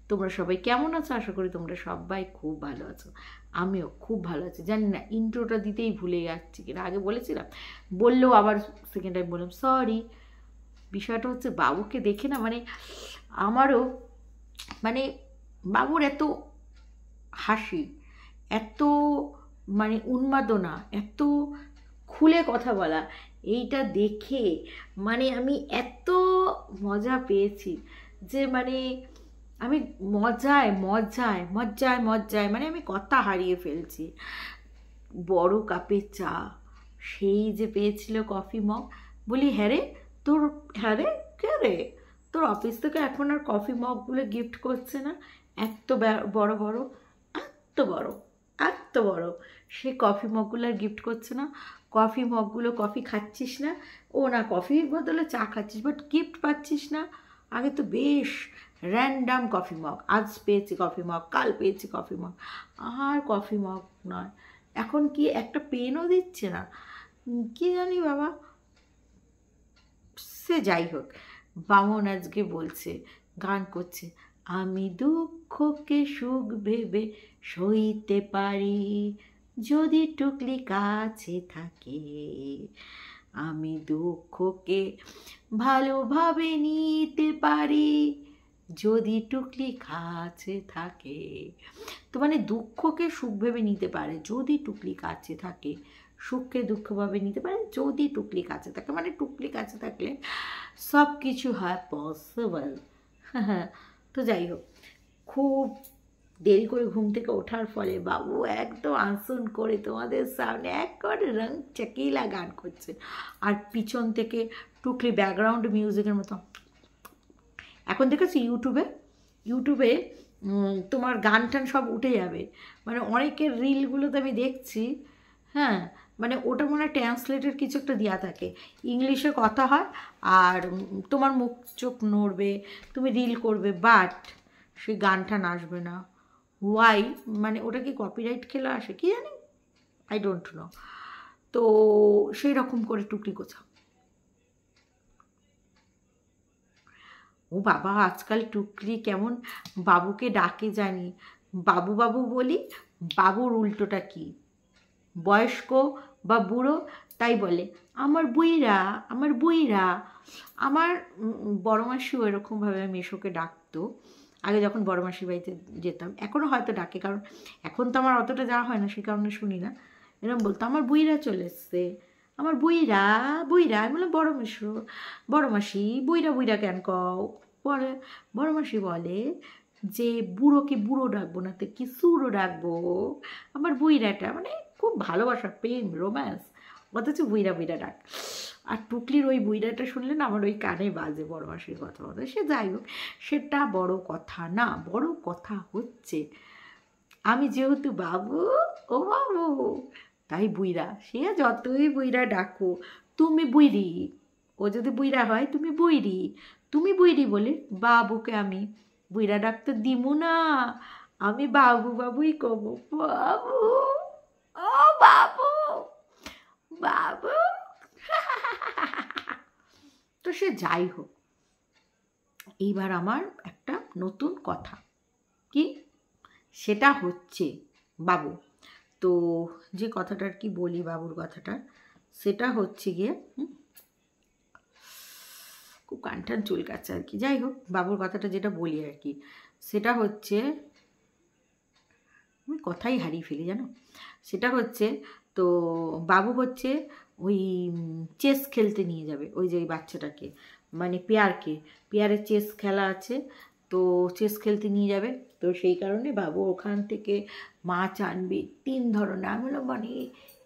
তোমরা সবাই কেমন আছো? আশা করি তোমরা সবাই খুব ভালো আছো। আমিও খুব ভালো আছি। জানি না ইন্ট্রোটা দিতেই ভুলে যাচ্ছি কিনা, আগে বলেছিলাম, বললেও আবার সেকেন্ড টাইম বললাম সরি। বিষয়টা হচ্ছে বাবুকে দেখে না, মানে আমারও মানে বাবুর এত হাসি, এত মানে উন্মাদনা, এত খুলে কথা বলা, এইটা দেখে মানে আমি এত মজা পেয়েছি যে মানে আমি মজায় মজায় মজ্জায় মজ্জায় মানে আমি কথা হারিয়ে ফেলছি। বড় কাপে চা, সেই যে পেয়েছিল কফি মগ, বলি হ্যাঁ রে, কে রে, তোর অফিস থেকে এখন আর কফি মগগুলো গিফট করছে না? এত বড় বড়, এত বড়, এত বড় সে কফি মগগুলো আর গিফট করছে না। কফি মগগুলো, কফি খাচ্ছিস না? ও না, কফির বদলে চা খাচ্ছিস, বাট গিফট পাচ্ছিস না। আগে তো বেশ র্যান্ডাম কফি মগ, আজ পেয়েছি কফি মগ, কাল পেয়েছি কফি মগ, আর কফি মগ নয়, এখন কি একটা পেনও দিচ্ছে না, কি জানি বাবা। সে যাই হোক, বামন আজকে বলছে, গান করছে, আমি দুঃখকে সুখ ভেবে সইতে পারি যদি টুকলি কাছে থাকে, আমি দুঃখকে ভালোভাবে নিতে পারি যদি টুকলি কাছে থাকে। তো মানে দুঃখকে সুখ ভেবে নিতে পারে যদি টুকলি কাছে থাকে, সুখকে দুঃখভাবে নিতে পারে যদি টুকলি কাছে থাকে, মানে টুকলি কাছে থাকলে সব কিছু হয় পসিবল। তো যাই হোক, খুব দেরি করে ঘুম থেকে ওঠার ফলে বাবু একদম আনসুন করে তোমাদের সামনে একবারে রং চাকিলা গান করছে, আর পিছন থেকে টুকলি ব্যাকগ্রাউন্ড মিউজিকের মতো। এখন দেখেছি ইউটিউবে তোমার গান টান সব উঠে যাবে, মানে অনেকের রিলগুলোতে আমি দেখছি, হ্যাঁ, মানে ওটা মনে হয় ট্রান্সলেটের কিছু একটা দেওয়া থাকে, ইংলিশে কথা হয় আর তোমার মুখ চোখ নড়বে, তুমি রিল করবে, বাট সেই গান টান আসবে না। ওয়াই, মানে ওটা কি কপিরাইট খেলে আসে কি জানি, আই ডোন্ট নো। তো সেই রকম করে টুকলি কোথাও, ও বাবা, আজকাল টুকলি কেমন বাবুকে ডাকে জানি, বাবু বাবু বলি, বাবুর উল্টোটা কি, বয়স্ক বা বুড়ো তাই বলে আমার বুইরা, আমার বুইরা। আমার বড় মাসিও এরকমভাবে মেশোকে ডাকতো আগে, যখন বড় মাসির বাড়িতে যেতাম, এখনও হয়তো ডাকে, কারণ এখন তো আমার অতটা যাওয়া হয় না, সে কারণে শুনি না। এরকম বলতো, আমার বুইরা চলে এসছে, আমার বুইরা বুইরা। আমি বললাম বড় মেশো, বড় মাসি, বুইরা বুইরা কেন কও? পরে বড় মাসি বলে যে বুড়োকে বুড়ো ডাকবো না তো কি সুরো ডাকবো, আমার বুইরাটা, মানে খুব ভালোবাসা, প্রেম, রোম্যান্স, অথচ বুইরা বুইরা ডাক। আর টুকলির ওই বুইরাটা শুনলে না আমার ওই কানে বাজে বড় মাসির কথা বলে। সে যাই হোক, সেটা বড় কথা না, বড় কথা হচ্ছে আমি যেহেতু বাবু, ও বাবু, তাই বুইরা, সে যতই বুইরা ডাকো, তুমি বুইরি, ও যদি বুইরা হয় তুমি বুইরি, তুমি বুইরি বলে বাবুকে আমি বুইরা ডাকতে দিমু না, আমি বাবু বাবুই কব, বাবু, ও বাবু, বাবু। তো সে যাই হোক, এইবার আমার একটা নতুন কথা, কি সেটা হচ্ছে বাবু। তো যে কথাটার কি বলি, বাবুর কথাটা, সেটা হচ্ছে গিয়ে খুব কান টান চুলকাচ্ছে আর কি। যাই হোক, বাবুর কথাটা যেটা বলি আর কি, সেটা হচ্ছে, আমি কথাই হারিয়ে ফেলি জানো। সেটা হচ্ছে, তো বাবু হচ্ছে ওই চেস খেলতে নিয়ে যাবে ওই যে ওই বাচ্চাটাকে, মানে পেয়ারের চেস খেলা আছে, তো চেস খেলতে নিয়ে যাবে। তো সেই কারণে বাবু ওখান থেকে মাছ আনবে 3 ধরনের। আমি বললাম মানে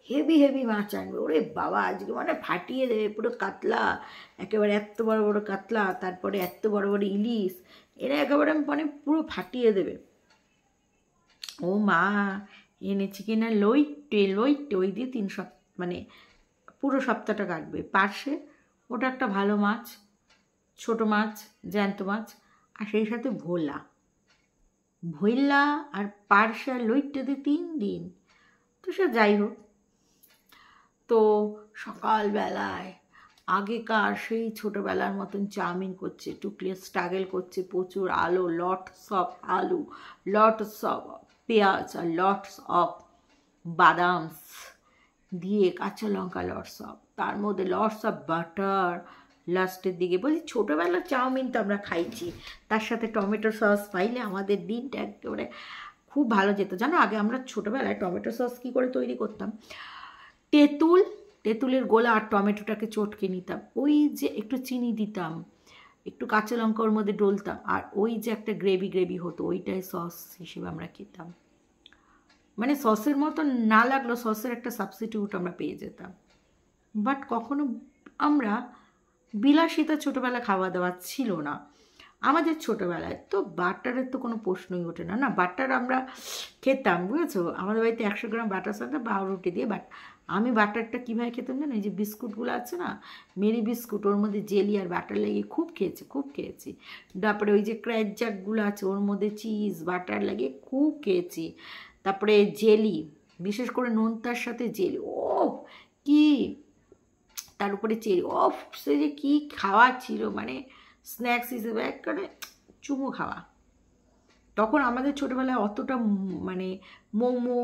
হেভি হেভি মাছ আনবে, ওরে বাবা আজকে মানে ফাটিয়ে দেবে পুরো কাতলা, একেবারে এত বড় বড় কাতলা, তারপরে এত বড় বড় ইলিশ, এরা একেবারে মানে পুরো ফাটিয়ে দেবে। ও মা এনেছি কিনা লইটে ওই দিয়ে 3 সপ্তাহ মানে পুরো সপ্তাহটা কাটবে। পার্শে ওটা একটা ভালো মাছ, ছোট মাছ, জ্যান্ত মাছ, আর সেই সাথে ভোলা আর পার্শে আর লইটে দিয়ে 3 দিন। তো সে যাই হোক, তো সকালবেলায় আগেকার সেই ছোটোবেলার মতন চাউমিন করছে, টুকলি স্ট্রাগল করছে, প্রচুর আলু, লটস অফ পেঁয়াজ আর লটস অফ বাদামস দিয়ে, কাঁচা লঙ্কা লটস অফ, তার মধ্যে লটস অফ বাটার লাস্টের দিকে। বলছি ছোটোবেলার চাউমিন তো আমরা খাইছি, তার সাথে টমেটো সস পাইলে আমাদের দিনটা একেবারে খুব ভালো যেত জানো। আগে আমরা ছোটোবেলায় টমেটো সস কী করে তৈরি করতাম, তেঁতুলের গোলা আর টমেটোটাকে চটকে নিতাম, ওই যে একটু চিনি দিতাম, একটু কাঁচা লঙ্কা ওর মধ্যে ডলতাম, আর ওই যে একটা গ্রেভি হতো, ওইটাই সস হিসেবে আমরা খেতাম। মানে সসের মতো না লাগলো, সসের একটা সাবস্টিটিউট আমরা পেয়ে যেতাম। বাট কখনো আমরা বিলাসিতা ছোটোবেলা খাওয়া দাওয়া ছিল না আমাদের ছোটোবেলায়। তো বাটারের তো কোনো প্রশ্নই ওঠে না। বাটার আমরা খেতাম, বুঝেছো, আমাদের বাড়িতে 100 গ্রাম বাটার সাথে পাউরুটি দিয়ে। বাট আমি বাটারটা কীভাবে খেতাম জানো, এই যে বিস্কুটগুলো আছে না, মেরি বিস্কুট, ওর মধ্যে জেলি আর বাটার লাগিয়ে খুব খেয়েছি। তারপরে ওই যে ক্র্যাক জ্যাকগুলো আছে, ওর মধ্যে চিজ বাটার লাগিয়ে খুব খেয়েছি। তারপরে জেলি, বিশেষ করে নোনতার সাথে জেলি, ও কি, তার উপরে চেরি, সে যে কী খাওয়া ছিল, মানে স্ন্যাক্স হিসেবে একবারে চুমো খাওয়া। তখন আমাদের ছোটোবেলায় অতটা মানে মোমো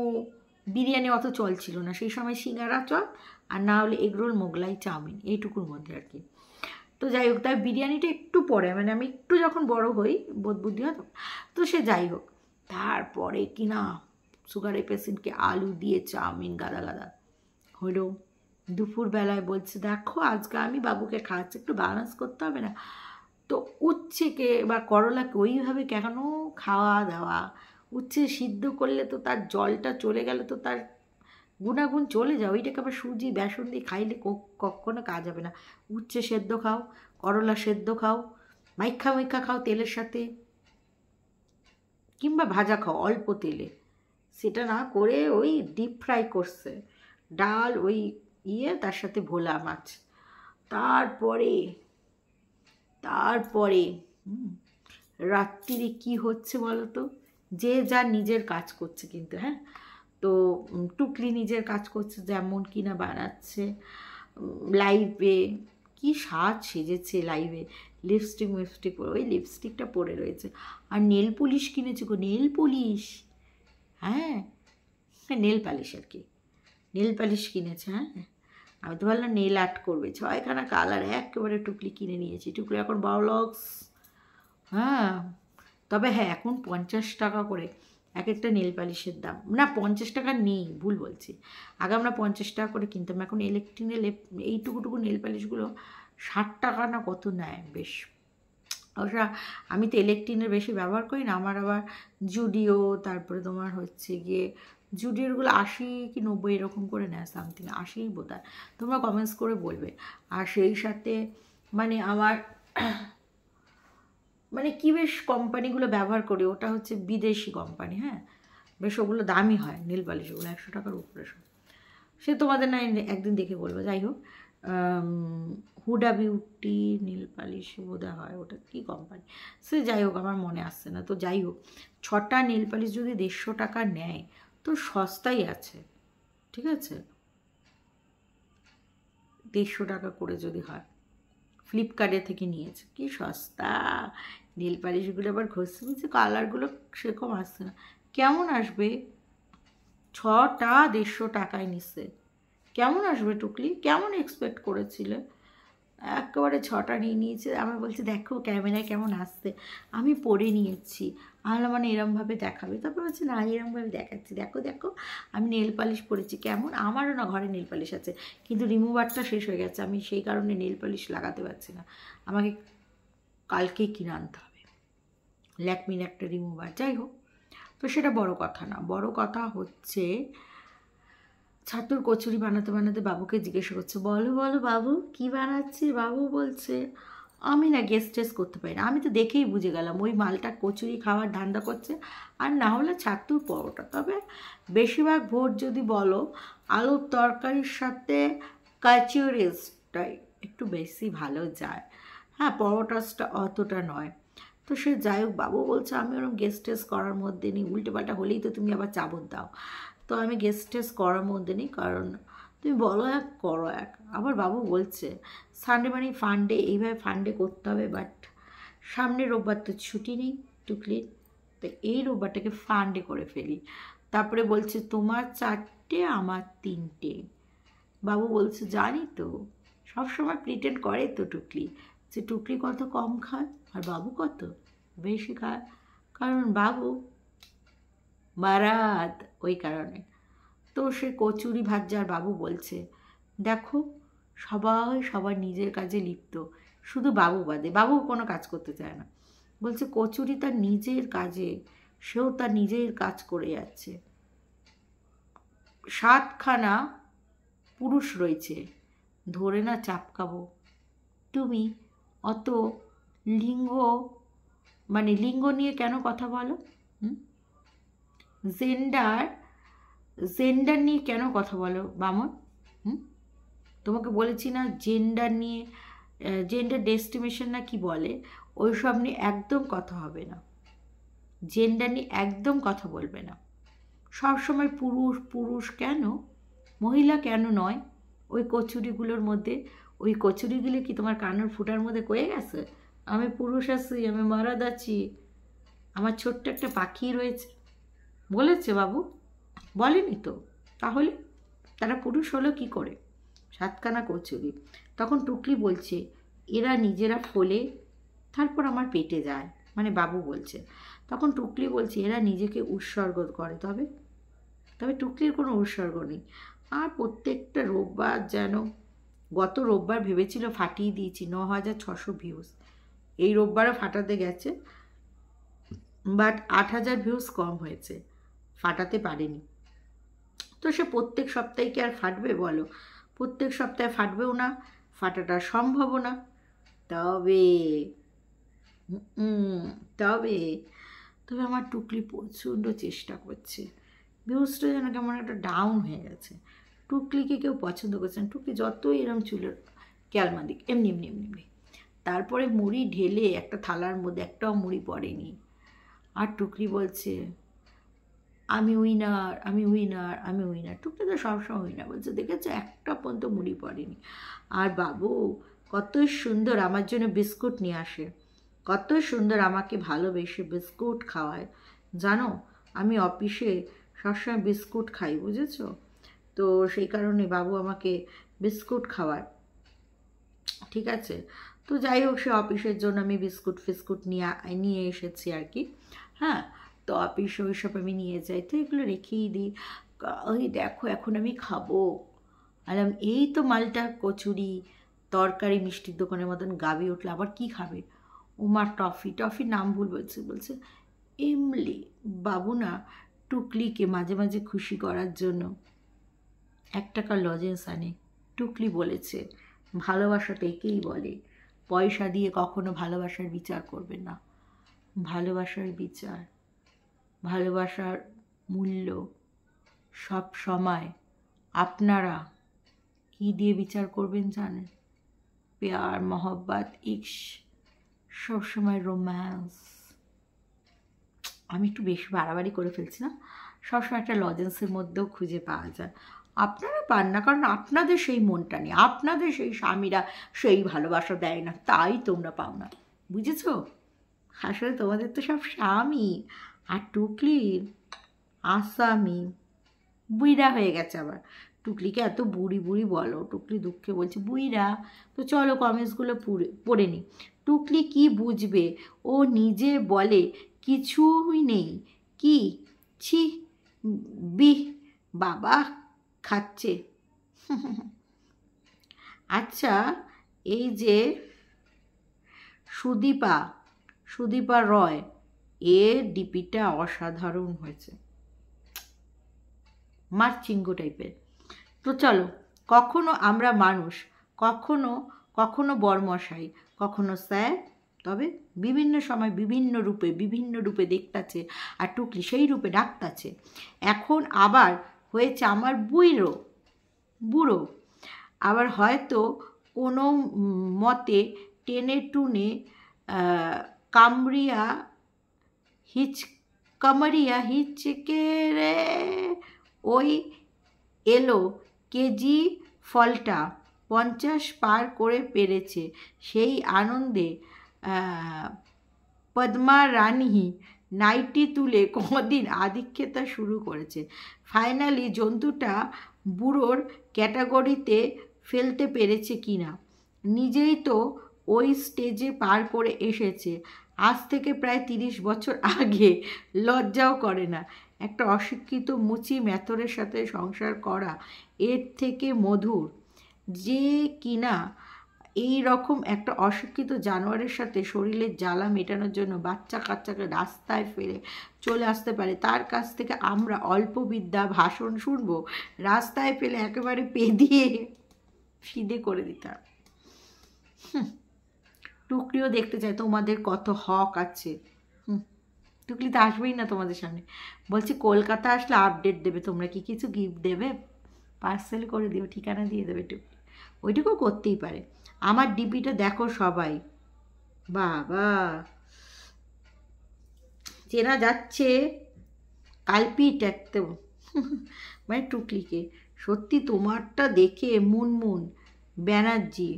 বিরিয়ানি অত চল ছিল না, সেই সময় সিঙ্গারা চল, আর না হলে এগরোল, মোগলাই, চাউমিন, এইটুকুর মধ্যে আর কি। তো যাই হোক, তার বিরিয়ানিটা একটু পরে, মানে আমি একটু যখন বড় হই, বোধ বুদ্ধি হয়, তো সে যাই হোক, তারপরে কিনা সুগারের পেশেন্টকে আলু দিয়ে চাউমিন গাদা হলো। দুপুরবেলায় বলছে দেখো আজকে আমি বাবুকে খাওয়াচ্ছি, একটু ব্যালেন্স করতে হবে না। তো উচ্ছেকে বা করলাকে ওইভাবে কেন খাওয়া দাওয়া, উচ্ছে সিদ্ধ করলে তো তার জলটা চলে গেলে তো তার গুণাগুণ চলে যায়, ওইটাকে আবার সুজি বেসন দিয়ে খাইলে কখনো কাজ হবে না। উচ্ছে সেদ্ধ খাও, করলা সেদ্ধ খাও, মাইখা খাও তেলের সাথে, কিংবা ভাজা খাও অল্প তেলে। সেটা না করে ওই ডিপ ফ্রাই করছে ডাল, ওই তার সাথে ভোলা মাছ। তারপরে রাত্রিরে কি হচ্ছে বলো তো, যে যার নিজের কাজ করছে কিন্তু, হ্যাঁ। তো টুকলি নিজের কাজ করছে, যেমন কিনা বানাচ্ছে লাইভে, কি সাজ সেজেছে লাইভে, লিপস্টিক পরে, ওই লিপস্টিকটা পরে রয়েছে, আর নেল পলিশ কিনেছে গো, নেল পলিশ, হ্যাঁ নেল পালিশ আর কি, নেল পালিশ কিনেছে। হ্যাঁ, আমি তো ভাবলাম নেল আর্ট করবে, 6খানা কালার একেবারে টুকলি কিনে নিয়েছি। টুকলি এখন বড়লক্স, হ্যাঁ। তবে হ্যাঁ, এখন 50 টাকা করে এক একটা নেল পালিশের দাম। না, 50 টাকা নেই, ভুল বলছি, আগে আমরা 50 টাকা করে কিনতাম, এখন ইলেকট্রিনের এইটুকু নেল পালিশগুলো 60 টাকা না কত নেয় বেশ। অবশ্য আমি তো ইলেকট্রিনের বেশি ব্যবহার করি না, আমার আবার জুডিও, তারপরে তোমার হচ্ছে গিয়ে জুডিওরগুলো 80 কি 90 এরকম করে নেয়, সামথিং 80 বোধ হয়, তোমরা কমেন্টস করে বলবে। আর সেই সাথে মানে আমার মানে কি বেশ কোম্পানিগুলো ব্যবহার করি, ওটা হচ্ছে বিদেশি কোম্পানি, হ্যাঁ, বেশ ওগুলো দামি হয় নেল পালিশগুলো, 100 টাকার উপরে সব। সে তোমাদের না একদিন দেখে বলবো। যাই হোক, হুডা বিউটি নীল পালিশ বোধহয় হয়, ওটা কী কোম্পানি, সে যাই হোক আমার মনে আসছে না। তো যাই হোক, 6টা নীল পালিশ যদি 150 টাকা নেয় তো সস্তাই আছে, ঠিক আছে, 150 টাকা করে যদি হয়, ফ্লিপকার্টে থেকে নিয়েছে, কি সস্তা নীল পালিশগুলো। আবার ঘষে ঘষে কালারগুলো সেরকম আসছে না, কেমন আসবে, 6টা 150 টাকায় নিচ্ছে, কেমন আসবে টুকলি, কেমন এক্সপেক্ট করেছিলে? একেবারে 6টা নিয়ে নিয়েছে। আমার বলছে দেখো ক্যামেরায় কেমন আসছে, আমি পরে নিয়েছি। আহলে মানে এরমভাবে দেখাবে, তারপর বলছে না এরমভাবে দেখাচ্ছি, দেখো দেখো আমি নেল পালিশ পরেছি কেমন। আমারও না ঘরে নেল পালিশ আছে, কিন্তু রিমুভারটা শেষ হয়ে গেছে, আমি সেই কারণে নেল পালিশ লাগাতে পারছি না, আমাকে কালকেই কিনে আনতে হবে ল্যাকমির একটা রিমুভার। যাই হোক, তো সেটা বড় কথা না, বড় কথা হচ্ছে ছাতুর কচুরি বানাতে বানাতে বাবুকে জিজ্ঞাসা করছে বলো বলো বাবু কি বানাচ্ছি। বাবু বলছে আমি না গেস্ট টেস্ট করতে পারি না, আমি তো দেখেই বুঝে গেলাম ওই মালটা কচুরি খাওয়ার ধান্দা করছে, আর না হলে ছাতুর পরোটা। তবে বেশিরভাগ ভোট যদি বলো আলুর তরকারির সাথে কচুরিটাই একটু বেশি ভালো যায়, হ্যাঁ পরোটাসটা অতটা নয়। তো সে যাই হোক, বাবু বলছে আমি ওরকম গেস্ট টেস্ট করার মধ্যে নেই, উল্টোপাল্টা হলেই তো তুমি আবার চাবত দাও। তো আমি গেস্ট টেস্ট করার মধ্যে নেই, কারণ তুমি বলো এক করো এক। আবার বাবু বলছে সানডে মানে ফান্ডে, এইভাবে ফান্ডে করতে হবে, বাট সামনের রোববার তো ছুটি নেই টুকলির, তো এই রোববারটাকে ফান্ডে করে ফেলি। তারপরে বলছে তোমার 4টে আমার 3টে। বাবু বলছে জানি তো, সবসময় প্রিটেন্ড করে তো টুকলি, যে টুকলি কত কম খায় আর বাবু কত বেশি খায়, কারণ বাবু মারাত ওই কারণে। তো সে কচুরি ভাজছে আর বাবু বলছে দেখো সবাই সবার নিজের কাজে লিপ্ত, শুধু বাবু বাদে, বাবু কোনো কাজ করতে চায় না। বলছে কচুরি তার নিজের কাজে, সেও তার নিজের কাজ করে যাচ্ছে। 7খানা পুরুষ রয়েছে, ধরে না চাপকাবো। তুমি অত লিঙ্গ মানে লিঙ্গ নিয়ে কেন কথা বলো, জেন্ডার জেন্ডার নিয়ে কেন কথা বলো বামন? তোমাকে বলেছি না জেন্ডার নিয়ে, জেন্ডার ডেস্টিনেশন না কি বলে, ওই সব নিয়ে একদম কথা হবে না, জেন্ডার নিয়ে একদম কথা বলবে না। সবসময় পুরুষ পুরুষ কেন, মহিলা কেন নয়? ওই কচুরিগুলোর মধ্যে, ওই কচুরিগুলো কি তোমার কানের ফুটার মধ্যে কয়ে গেছে আমি পুরুষ আছি, আমি মরাদ আছি, আমার ছোট্ট একটা পাখি রয়েছে? বলেছে বাবু? বলেনি তো, তাহলে তারা পুরুষ হলো কি করে? 7খানা কচুরি। তখন টুকলি বলছে এরা নিজেরা ফোলে তারপর আমার পেটে যায়, মানে বাবু বলছে। তখন টুকলি বলছে এরা নিজেকে উৎসর্গ করে, তবে তবে টুকলির কোনো উৎসর্গ নেই। আর প্রত্যেকটা রোববার যেন, গত রোববার ভেবেছিল ফাটিয়ে দিয়েছি 9600 ভিউজ, এই রোববারও ফাটাতে গেছে, বাট 8000 ভিউজ কম হয়েছে, ফাটাতে পারেনি। তো সে প্রত্যেক সপ্তাহে কি আর ফাটবে বলো? প্রত্যেক সপ্তাহে ফাটবেও না, ফাটাটা সম্ভবও না। তবে তবে তবে আমার টুকলি প্রচণ্ড চেষ্টা করছে, ভিউজটা যেন কেমন একটা ডাউন হয়ে গেছে, টুকলিকে কেউ পছন্দ করছে না। টুকলি যতই এরম চুলের ক্যালমা দিক এমনি এমনি এমনি এমনি, তারপরে মুড়ি ঢেলে একটা থালার মধ্যে একটাও মুড়ি পড়েনি। আর টুকলি বলছে আমি উইনার, আমি উইনার, আমি উইনার। টুকলি তো সবসময় উইনার বলছে, দেখেছো একটা পর্যন্ত মুড়ি পড়েনি। আর বাবু কত সুন্দর আমার জন্য বিস্কুট নিয়ে আসে, কত সুন্দর আমাকে ভালোবেসে বিস্কুট খাওয়ায়। জানো আমি অফিসে সবসময় বিস্কুট খাই, বুঝেছো? তো সেই কারণে বাবু আমাকে বিস্কুট খাওয়ায়, ঠিক আছে? তো যাই হোক, সে অফিসের জন্য আমি বিস্কুট ফিস্কুট নিয়ে এসেছি আর কি। হ্যাঁ, তো অফিসে ওইসব আমি নিয়ে যাই, তো এগুলো রেখেই দিই। ওই দেখো এখন আমি খাবো, আলাম এই তো মালটা কচুরি তরকারি মিষ্টির দোকানের মতন গাবি উঠলো, আবার কি খাবে? উমা টফি, টফির নাম ভুল বলছে, বলছে ইমলি। বাবু না টুকলিকে মাঝে মাঝে খুশি করার জন্য 1 টাকার লজেন্স আনে। টুকলি বলেছে ভালোবাসাটা একেই বলে, পয়সা দিয়ে কখনো ভালোবাসার বিচার করবে না। ভালোবাসার বিচার, ভালোবাসার মূল্য সব সময় আপনারা কি দিয়ে বিচার করবেন জানেন? প্যার, মহব্বত, ইশক, সবসময় রোম্যান্স। আমি একটু বেশি বাড়াবাড়ি করে ফেলছি না? সবসময় একটা লজেন্সের মধ্যেও খুঁজে পাওয়া যায়, আপনারা পান না, কারণ আপনাদের সেই মনটা নেই, আপনাদের সেই স্বামীরা সেই ভালোবাসা দেয় না, তাই তোমরা পাও না, বুঝেছ? আসলে তোমাদের তো সব স্বামী, আর টুকলির আসামি বুইড়া হয়ে গেছে আবার। টুকলিকে এত বুড়ি বুড়ি বলো, টুকলি দুঃখে বলছে বুড়িরা। তো চলো কমেন্টসগুলো পড়ে নি। টুকলি কি বুঝবে, ও নিজে বলে কিছুই নেই। কি ছি, বি বাবা খাচ্ছে। আচ্ছা, এই যে সুদীপা রয়, এর ডিপিটা অসাধারণ হয়েছে, মারচিঙ্গ টাইপের। তো চলো, কখনো আমরা মানুষ, কখনো কখনো বরমশাই, কখনো স্যার, তবে বিভিন্ন সময় বিভিন্ন রূপে দেখতাছে, আর টুকলি সেই রূপে ডাকতাছে। এখন আবার হয়েছে আমার বুড়ো। আবার হয়তো কোনো মতে টেনে টুনে কামড়িয়া হিচকে রে ওই এলো কেজি ফলটা 50 পার করে পেরেছে। সেই আনন্দে পদ্মা রানী নাইটি তুলে কদিন আধিক্যতা শুরু করেছে। ফাইনালি জন্তুটা বুড়োর ক্যাটাগরিতে ফেলতে পেরেছে কিনা। নিজেই তো ওই স্টেজে পার করে এসেছে আজ থেকে প্রায় 30 বছর আগে। লজ্জাও করে না। একটা অশিক্ষিত মুচি মেথরের সাথে সংসার করা এর থেকে মধুর। যে কিনা এই রকম একটা অশিক্ষিত জানোয়ারের সাথে শরীরের জ্বালা মেটানোর জন্য বাচ্চা কাচ্চাকে রাস্তায় ফেলে চলে আসতে পারে, তার কাছ থেকে আমরা অল্প বিদ্যা ভাষণ শুনবো, রাস্তায় ফেলে একেবারে পেদিয়ে ফিদে করে দিতাম। টুকলিও দেখতে চায় তোমাদের কত হক আছে। টুকলি তো আসবেই না তোমাদের সামনে, বলছি কলকাতা আসলে আপডেট দেবে। তোমরা কি কিছু গিফট দেবে? পার্সেল করে দিও, ঠিকানা দিয়ে দেবে টুকলি, ওইটুকু করতেই পারে। আমার ডিপিটা দেখো সবাই, বাবা চেনা যাচ্ছে কালপিট একদম। মানে টুকলিকে সত্যি তোমারটা দেখে মুনমুন ব্যানার্জি,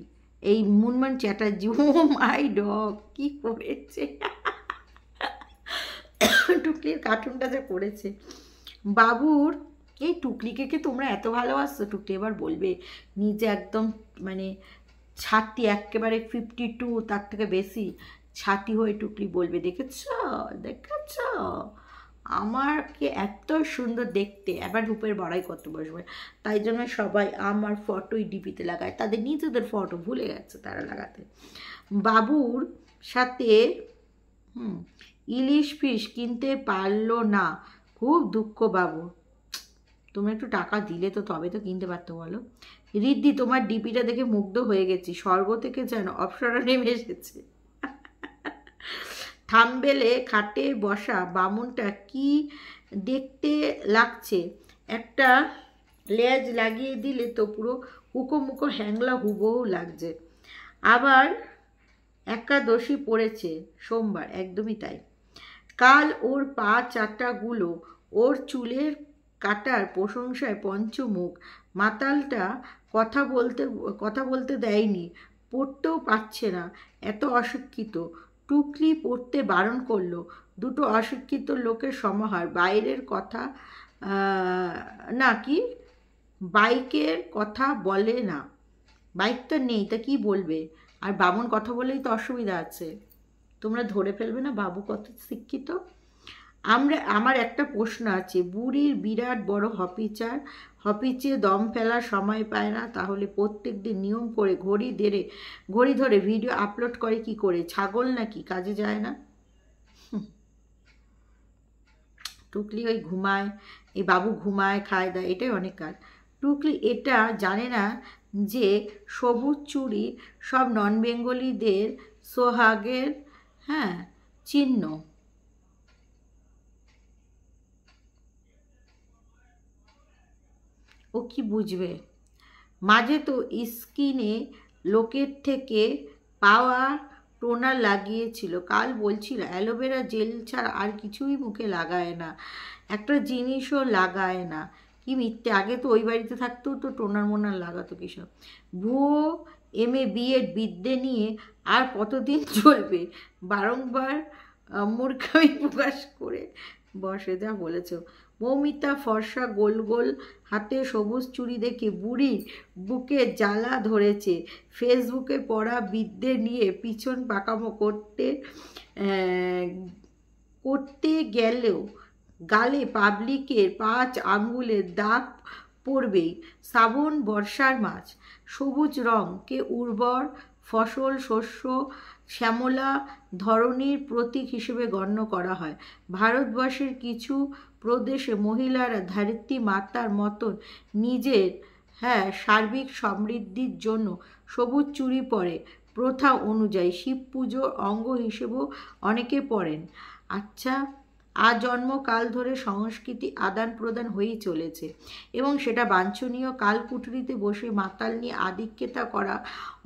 এই মুনমুন চ্যাটার্জি, ও মাই ডগ কি করেছে, টুকলির কার্টুনটা যা করেছে বাবুর। এই টুকলিকে কি তোমরা এত ভালোবাসছো? টুকলি এবার বলবে নিজে একদম মানে ছাতি একেবারে 52, তার থেকে বেশি ছাতি হয়ে টুকলি বলবে দেখেছ আমাকে এত সুন্দর দেখতে। এবার রূপের বড়াই করতে বসবে, তাই জন্য সবাই আমার ফটোই ডিপিতে লাগায়, তাদের নিজেদের ফটো ভুলে গেছে তারা লাগাতে। বাবুর সাথে ইলিশ ফিশ কিনতে পারলো না, খুব দুঃখ বাবু। তোমরা একটু টাকা দিলে তো তবে তো কিনতে পারতো বলো। রিদ্ধি তোমার ডিপিটা দেখে মুগ্ধ হয়ে গেছি, স্বর্গ থেকে যেন অপ্সরা নেমে এসেছে। থাম্বেলে খাটে বসা বামুনটা কি দেখতে লাগছে, একটা লেজ লাগিয়ে দিলে তো পুরো উকো হ্যাংলা হুবহু লাগছে। আবার একাদশী পড়েছে সোমবার, একদমই তাই। কাল ওর পা চাটাগুলো ওর চুলের কাটার প্রশংসায় পঞ্চমুখ। মাতালটা কথা বলতে দেয়নি, পড়তেও পারছে না, এত অশিক্ষিত। টুকলি পড়তে বারণ করলো। দুটো অশিক্ষিত লোকের সমাহার, বাইরের কথা না কি বাইকের কথা বলে না, বাইক তো নেই তা কি বলবে, আর বামন কথা বলেই তো অসুবিধা আছে। তোমরা ধরে ফেলবে না বাবু কত শিক্ষিত। আমার একটা প্রশ্ন আছে, বুড়ির বিরাট বড় হপিচে দম ফেলার সময় পায় না, তাহলে প্রত্যেক দিন নিয়ম করে ঘড়ি ধরে ভিডিও আপলোড করে কি করে? ছাগল নাকি, কাজে যায় না? টুকলি ওই ঘুমায়, এই বাবু ঘুমায় খায় দায়, এটাই অনেক কাজ। টুকলি এটা জানে না যে সবুজ চুড়ি সব নন বেঙ্গলিদের সোহাগের চিহ্ন। ও কি বুঝবে? মাঝে তো স্কিনে লোকের থেকে পাওয়া টোনার লাগিয়েছিল, কাল বলছিল অ্যালোভেরা জেল ছাড়া আর কিছুই মুখে লাগায় না, একটা জিনিসও লাগায় না। কি মিথ্যে, আগে তো ওই বাড়িতে থাকতেও তো টোনার মোনার লাগাতো কিসব। ভুয়ো MA BEd বিদ্যে নিয়ে আর কতদিন চলবে? বারংবার মূর্খামি প্রকাশ করে বসে, যা বলেছ। মৌমিতা ফর্সা গোল গোল হাতে সবুজ চুড়ি দেখে বুড়ির বুকে জ্বালা ধরেছে। ফেসবুকে পড়া বিদ্যে নিয়ে পিছন পাকামো করতে গেলেও গালে পাবলিকের 5 আঙ্গুলের দাগ পড়বেই। শ্রাবণ বর্ষার মাছ, সবুজ রঙকে উর্বর ফসল, শস্য, শ্যামলা ধরনীর প্রতীক হিসেবে গণ্য করা হয়। ভারতবর্ষের কিছু প্রদেশে মহিলারা ধরিত্রী মাতার মতন নিজের সার্বিক সমৃদ্ধির জন্য সবুজ চুড়ি পরে। প্রথা অনুযায়ী শিব পুজোর অঙ্গ হিসেবেও অনেকে পড়েন। আচ্ছা, আজন্মকাল ধরে সংস্কৃতি আদান প্রদান হয়েই চলেছে এবং সেটা বাঞ্ছনীয়। কালকুঠরিতে বসে মাতাল নিয়ে আধিক্যতা করা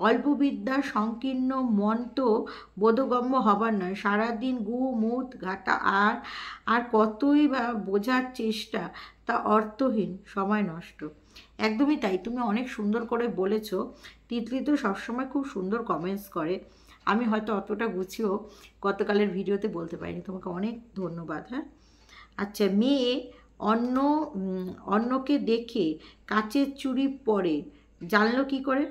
অল্পবিদ্যা সংকীর্ণ মন্ত বোধগম্য হবার নয়। সারাদিন গু মুত ঘাটা আর কতই বা বোঝার চেষ্টা, তা অর্থহীন, সময় নষ্ট। একদমই তাই, তুমি অনেক সুন্দর করে বলেছ। তিতলি তো সবসময় খুব সুন্দর কমেন্টস করে। আমি হয়তো অতটা গুছিয়েও গতকালের ভিডিওতে বলতে পারিনি, তোমাকে অনেক ধন্যবাদ। আচ্ছা, মেয়ে অন্যকে দেখে কাচের চুড়ি পরে জানলো কি করে?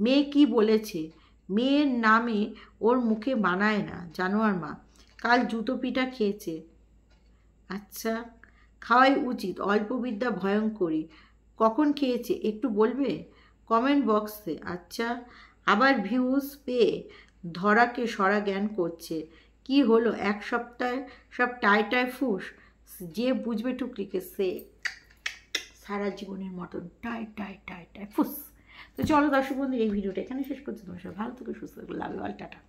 মেয়ে কি বলেছে? মেয়ের নামে ওর মুখে মানায় না, জানোয়ার মা। কাল জুতো পিঠা খেয়েছে। আচ্ছা, খাওয়াই উচিত, অল্পবিদ্যা ভয়ঙ্করী। কখন খেয়েছে একটু বলবে কমেন্ট বক্সে? আচ্ছা, আবার ভিউজ পেয়ে ধরাকে সরা জ্ঞান করছে। কি হলো, এক সপ্তাহে সব টাই ফুস। যে বুঝবে টুকরিকে সে সারা জীবনের মতন টাই ফুস। তো চলো দর্শক বন্ধু, এই ভিডিওটা এখানে শেষ করছি। তোমার সব ভালো থেকে সুস্থ থাকো। লাভ, টাটা।